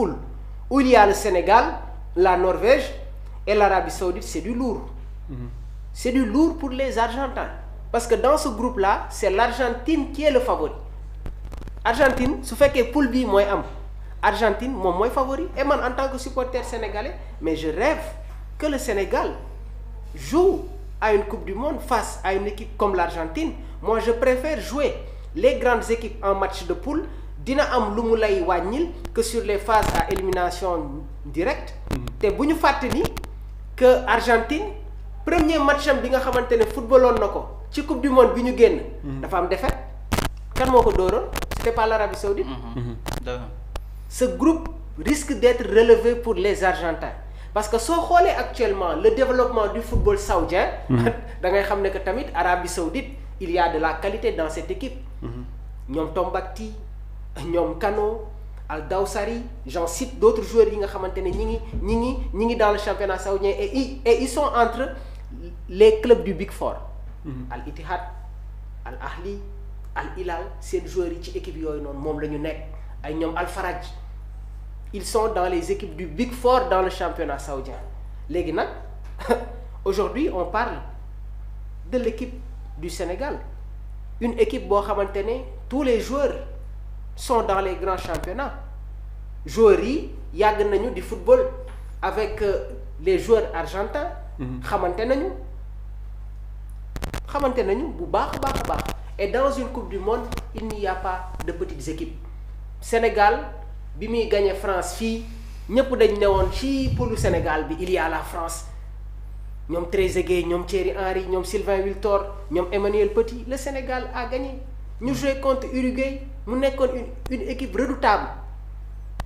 poule où il y a le Sénégal, la Norvège et l'Arabie Saoudite, c'est du lourd. C'est du lourd pour les Argentins. Parce que dans ce groupe-là, c'est l'Argentine qui est le favori. Argentine, su fekkee poule bi mooy am Argentine moom mooy favori. Et man en tant que supporter sénégalais, mais je rêve que le Sénégal joue à une Coupe du Monde face à une équipe comme l'Argentine. Moi, je préfère jouer les grandes équipes en match de poule. Dina am lu mu lay wàññil que sur les phases à élimination directe. te bu ñu fàtte ni que Argentine premier match am bi nga xamante ne footballoon na ko ci Coupe du Monde bi ñu génn. dafa am défaite. kan moo ko dóoroon c'était pas l'Arabie Saoudite. Ce groupe risque d'être relevé pour les Argentins parce que soo xoolee actuellement le développement du football saoudien. da ngay xam ne que tamit Arabie Saoudite il y a de la qualité dans cette équipe. ñoom Tombakti ñoom Kano Al Dawsari j'en cite d'autres joueurs yi nga xamante ne ñi ngi dans le championnat saoudien et ils sont entre les clubs du Big Four. Al Ittihad Al Ahli Al Hilal seen joueurs yi ci équipe yooyu noonu moom la ñu nekk ay ñoom Al Faraj ils sont dans les équipes du Big Four dans le championnat saoudien léegi nag aujourd'hui on parle de l'équipe du Sénégal une équipe boo xamante ne tous les joueurs sont dans les grands championnats joueurs yi yàgg nañu di football avec les joueurs argentins. xamante nañu bu baax a baax et dans une coupe du monde il n'y a pas de petites équipes. Sénégal bi muy gagné France fii ñëpp dañ newoon ci poulu Sénégal bi il y a la France ñoom Trezeguet ñoom Thierry Henry ñoom Sylvain Wiltord ñoom Emmanuel Petit. Le Sénégal a gagné ñu joué contre Uruguay mu nekkoon une équipe redoutable.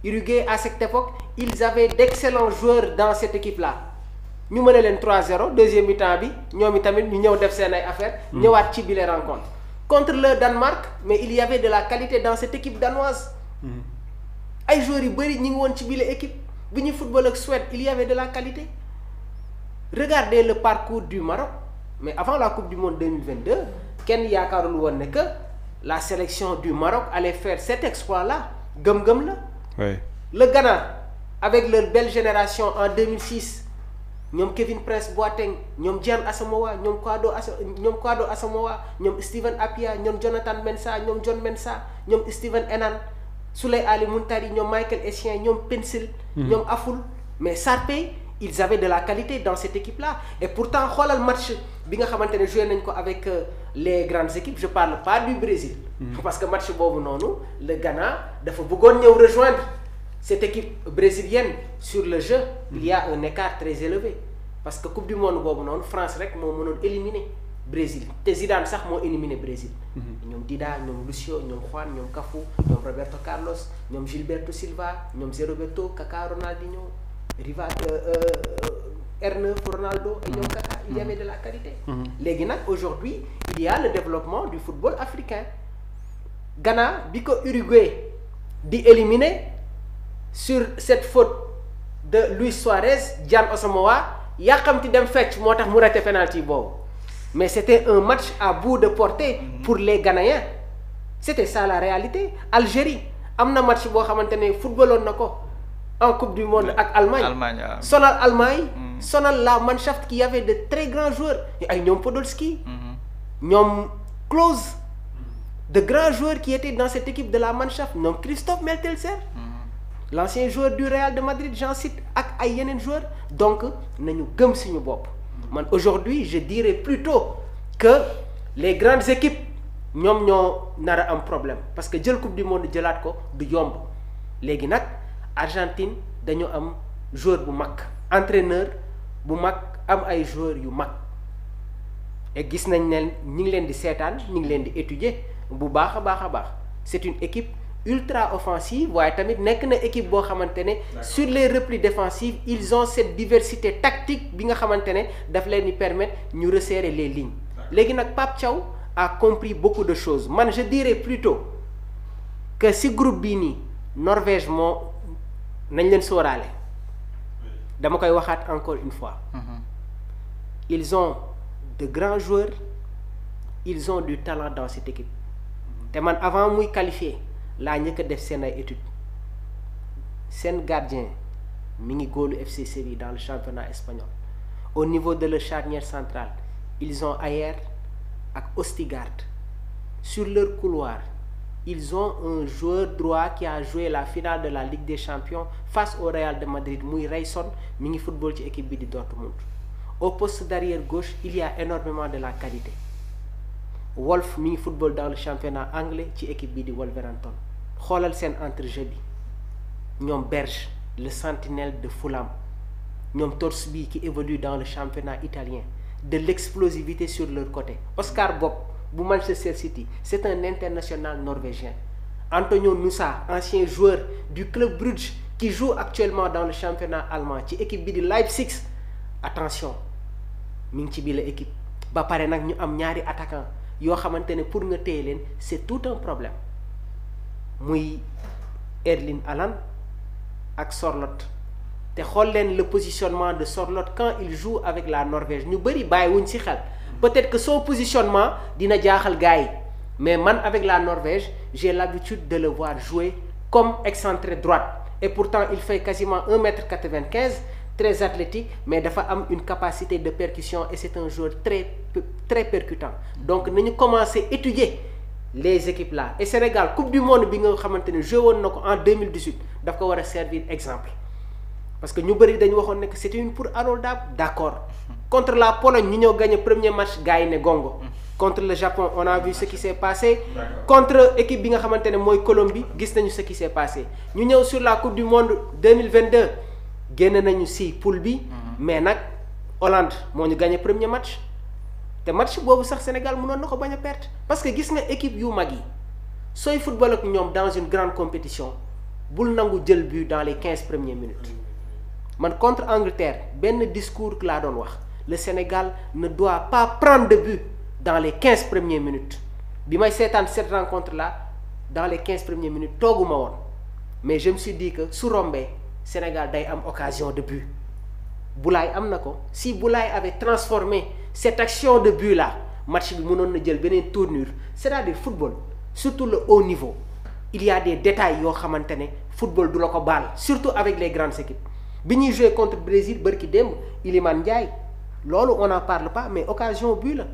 Uruguay à cette époque ils avaient d'excellents joueurs dans cette équipe-là ñu mën leen 3-0 deuxième mi-temps bi ñoom itamit ñu ñëw def seen ay affaires. ñëwaat ci bile rencontre contre le Danemark mais il y avait de la qualité dans cette équipe danoise. ay joueurs yu bëri ñi ngi woon ci bile équipe bi ñuy football ak Suède il y avait de la qualité. Regardez le parcours du Maroc mais avant la Coupe du Monde 2022 kenn yaakaarul woon ne que la sélection du Maroc allait faire cet exploit-là gëm-gëm la. Oui. Le Ghana avec leur belle génération en 2006 ñoom Kevin Prince Boateng ñoom Gian Asamoah ñoom Kwadwo Asamoah ñoom Stephen Appiah ñoom Jonathan Mensah ñoom John Mensah ñoom Stephen Henan Souley Ali Muntari ñoom Michael Essien ñoom Pencil. ñoom Afoul mais Sarpey ils avaient de la qualité dans cette équipe-là et pourtant xoolal match bi nga xamante ne joué nañ ko avec les grandes équipes je parle pas du Brésil. parce que match boobu noonu le Ghana dafa bëggoon ñëw rejoindre cette équipe brésilienne sur le jeu. Il y a un écart très élevé parce que coupe du monde boobu noonu France rek moo mënoon éliminer Brésil te Zidane sax moo éliminé Brésil. ñoom Dida ñoom Lucio ñoom Juan ñoom Cafu ñoom Roberto Carlos ñoom Gilberto Silva ñoom Zé Roberto Kaká Ronaldinho R9 Ronaldo et ñoom Kaka il y avait de la qualité. léegi nag aujourd'hui il y a le développement du football africain. Ghana bi ko Uruguay di éliminer sur cette faute de Luis Suarez Gian Asamoah yàqamti dem fecc moo tax mu raté penalty boobu mais c'était un match à bout de portée pour les Ghanéens c'était ça la réalité. Algérie am na match boo xamante ne footballoon na ko en coupe du monde ak Allemagne sonal Allemagne sonal la Mannschaft qui avait de très grands joueurs ay ñoom Podolski ñoom Klose de grands joueurs qui étaient dans cette équipe de la Mannschaft ñoom Christophe Meltelser l'ancien joueur du Real de Madrid j'en cite ak ay yeneen joueurs donc nañu gëm suñu bopp man aujourd'hui je dirais plutôt que les grandes équipes ñoom ñoo nar a am problème parce que jël coupe du monde jëlaat ko du yomb léegi nag Argentine dañu am joueur bu mag entraîneur bu mag am ay joueurs yu mag et gis nañ ne ñi ngi leen di seetaan ñi ngi leen di étudier bu baax a baax c'est une équipe ultra offensive waaye tamit nekk na équipe boo xamante ne sur les replis défensifs ils ont cette diversité tactique bi nga xamante ne daf leen di permettre ñu resserrer les lignes léegi nag Pape Thiaw a compris beaucoup de choses man je dirais plutôt que si groupe bii nii Norvège moo nañ leen sóoraale dama koy waxaat encore une fois ils ont de grands joueurs ils ont du talent dans cette équipe te man avant muy qualifier laa njëkk a def seen ay études seen gardien mi ngi góolu FC Séville dans le championnat espagnol. Au niveau de leur charnière centrale ils ont Ayer ak Ostigard. Sur leur couloir ils ont un joueur droit qui a joué la finale de la Ligue des Champions face au Real de Madrid muy Reysson mi ngi football ci équipe bi di Dortmund. Au poste d'arrière gauche il y a énormément de la qualité. Wolf mi ngi football dans le championnat anglais ci équipe bi di Wolverhampton. Xoolal seen entrejeu bi ñoom Berge le sentinelle de Fulham, ñoom Torsby qui évolue dans le championnat italien, de l'explosivité sur leur côté. Oscar Bob bu Manchester City c'est un international norvégien. Antonio Nusa, ancien joueur du club Brugge qui joue actuellement dans le championnat allemand ci équipe bi di Leipzig. Attention mi ngi ci biir la équipe ba pare nag ñu am ñaari attaquant yoo xamante ne pour nga téye leen c'est tout un problème muy Erling Haaland ak Sorloth te xool leen le positionnement de Sorloth quand il joue avec la Norvège ñu bëri bàyyiwuñ ci xel peut-être que son positionnement dina jaaxal gars yi mais man avec la Norvège j'ai l'habitude de le voir jouer comme excentré droite et pourtant il fait quasiment 1m95, très athlétique mais dafa am une capacité de percussion et c'est un joueur très percutant. Donc nañu commencer étudier les équipes là et Sénégal coupe du monde bi nga xamante ne joué woon na ko en 2018 daf ko war a servir exemple parce que ñu bëri dañu waxoon ne que c'était une pour Harold Dab d'accord contre la Pologne ñu ñëw gagné premier match gars yi ne gongo contre le Japon on a vu ce qui s'est passé contre équipe bi nga xamante ne mooy Colombie gis nañu ce qui s'est passé ñu ñëw sur la coupe du monde 2022 génn nañu si poule bi mais nag Hollande moo ñu gagné premier match te match boobu sax Sénégal mënoon na ko bañ a perdre parce que gis nga équipe yu mag yi sooy football ak ñoom dans une grande compétition bul nangu jël but dans les 15 premières minutes man contre Angleterre benn discours laa doon wax le Sénégal ne doit pas prendre de but dans les 15 premières minutes bi may seetaan cette rencontre là dans les 15 premières minutes tooguma woon mais je me suis dit que su rombee Sénégal day am occasion de but Boulaye am na ko si Boulaye avait transformé cette action de but là match bi mënoon na jël beneen tournure c'est-à-dire football surtout le haut niveau il y a des détails yoo xamante ne football du la ko baal surtout avec les grandes équipes bi ñuy jouer contre Brésil bërki démb Iliman Ndiaye loolu on n'en parle pas mais occasion but la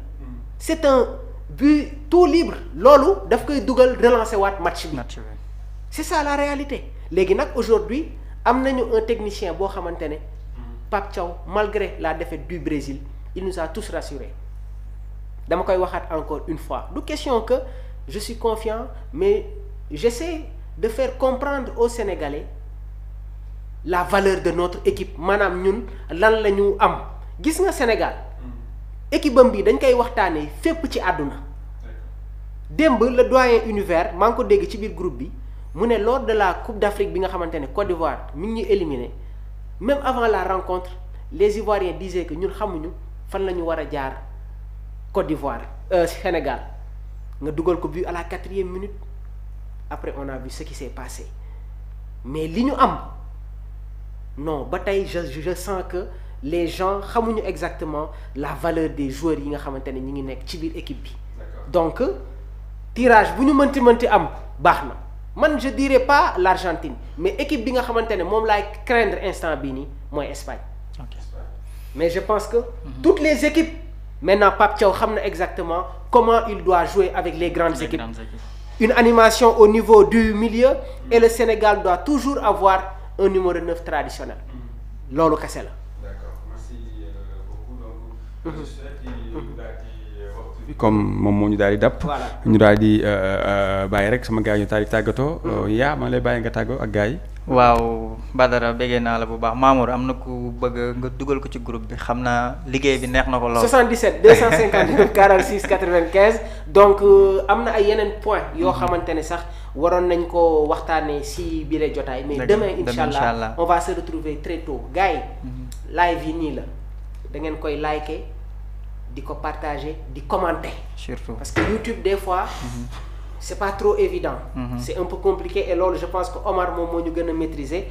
c'est un but tout libre loolu daf koy dugal relancer waat match bi c'est ça la réalité léegi nag aujourd'hui am nañu un technicien boo xamante ne Pape Thiaw malgré la défaite du Brésil il nous a tous rassurés dama koy waxaat encore une fois du question que je suis confiant mais j'essaie de faire comprendre aux Sénégalais la valeur de notre équipe maanaam ñun lan la ñu am gis nga Sénégal équipe am bi dañ koy waxtaanee fépp ci àdduna démb le doyen univers maa ngi ko dégg ci biir groupe bi mu ne lors de la Coupe d'Afrique bi nga xamante ne Côte d'Ivoire mi ngi ñuy éliminé même avant la rencontre les Ivoiriens disaient que ñun xamuñu fan la ñu war a jaar Côte d'Ivoire Sénégal nga dugal ko but à la 4e minute après on a vu ce qui s'est passé mais li ñu am non ba tey je sens que les gens xamuñu exactement la valeur des joueurs yi nga xamante ne ñi ngi nekk ci biir équipe bi donc tirage bu ñu mënti am baax na man je dirais pas l'Argentine mais équipe bi nga xamante ne moom laay craindre instant bii nii mooy Espagne. Okay. Mais je pense que toutes les équipes maintenant Pape Thiaw xam na exactement comment il doit jouer avec les grandes équipes. Une animation au niveau du milieu et le Sénégal doit toujours avoir un numéro 9 traditionnel. Loolu kese la. D'accord, merci beaucoup donc. Comme moom moo ñu daal di dàpp. ñu daal di bàyyi rek sama gars yi ñu daal di tàggatoo. yaa ma lay bàyyi nga tàggoo ak gars yi. waaw Badara bëggee naa la bu baax Mamour am na ku bëgg nga dugal ko ci groupe bi xam naa liggéey bi neex na ko lool. 77 259 46 95 donc am na ay yeneen point yoo xamante ne sax waroon nañ ko waxtaanee si biir jotaay. mais demain inchallah on va se retrouver très tôt gars yi. live yi nii la da ngeen koy liker di ko partager di commenter. surtout parce que YouTube des fois. c'est pas trop évident. C'est un peu compliqué et loolu je pense que Omar moom moo ñu gën a maîtriser.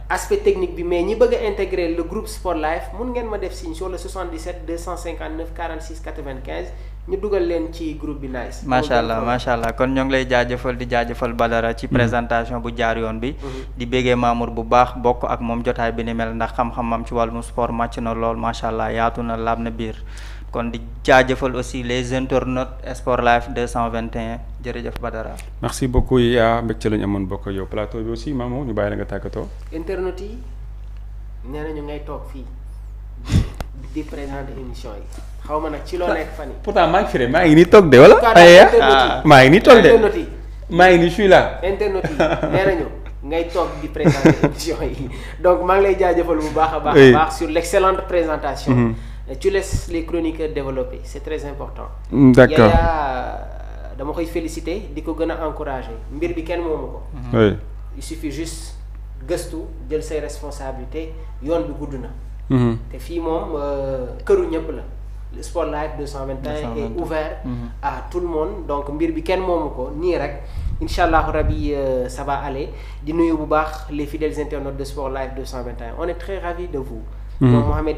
aspect technique bi mais ñi bëgg a intégrer le groupe Sport Life mun ngeen ma def signe sur le 77 259 46 95 ñu dugal leen ci groupe bi nice. macha allah kon ñoo ngi lay jaajëfal di jaajëfal Badara ci présentation bu jaar yoon bi. di béggee Mamour bu baax bokk ak moom jotaay bi ni mel ndax xam-xamam ci wàllum sport màcc na lool macha allah yaatu na laab na biir. kon di jaajëfal aussi les internautes Sport Life 221 jërëjëf Badara. merci beaucoup yaa mbégte lañu amoon bokk yow plateau bi aussi Mamour ñu bàyyi la nga tàggatoo. internautes yi nee nañu ngay toog fii di présenter émission yi xaw ma nag ci loo nekk fan yi. pourtant maa ngi fi de maa ngi nii toog de wala. maa ngi nii toog de internautes yi maa ngi nii suis là. internautes yi nee nañu ngay toog di présenter émission yi donc maa ngi lay jaajëfal bu baax a baax sur l'excellente présentation. Tu laisses les chroniqueurs développer, c'est très important. D'accord. Yaya dama koy féliciter di ko gën a encourager mbir bi kenn moomu ko. Oui. Il suffit juste gëstu jël say responsabilités yoon bi gudd na. te fii moom këru ñëpp la. Le Sport Life 221 est ouvert à tout le monde donc mbir bi kenn moomu ko nii rek incha allahu rabi ça va aller di nuyu bu baax les fidèles internautes de Sport Life 221 on est très ravis de vous. Mohamed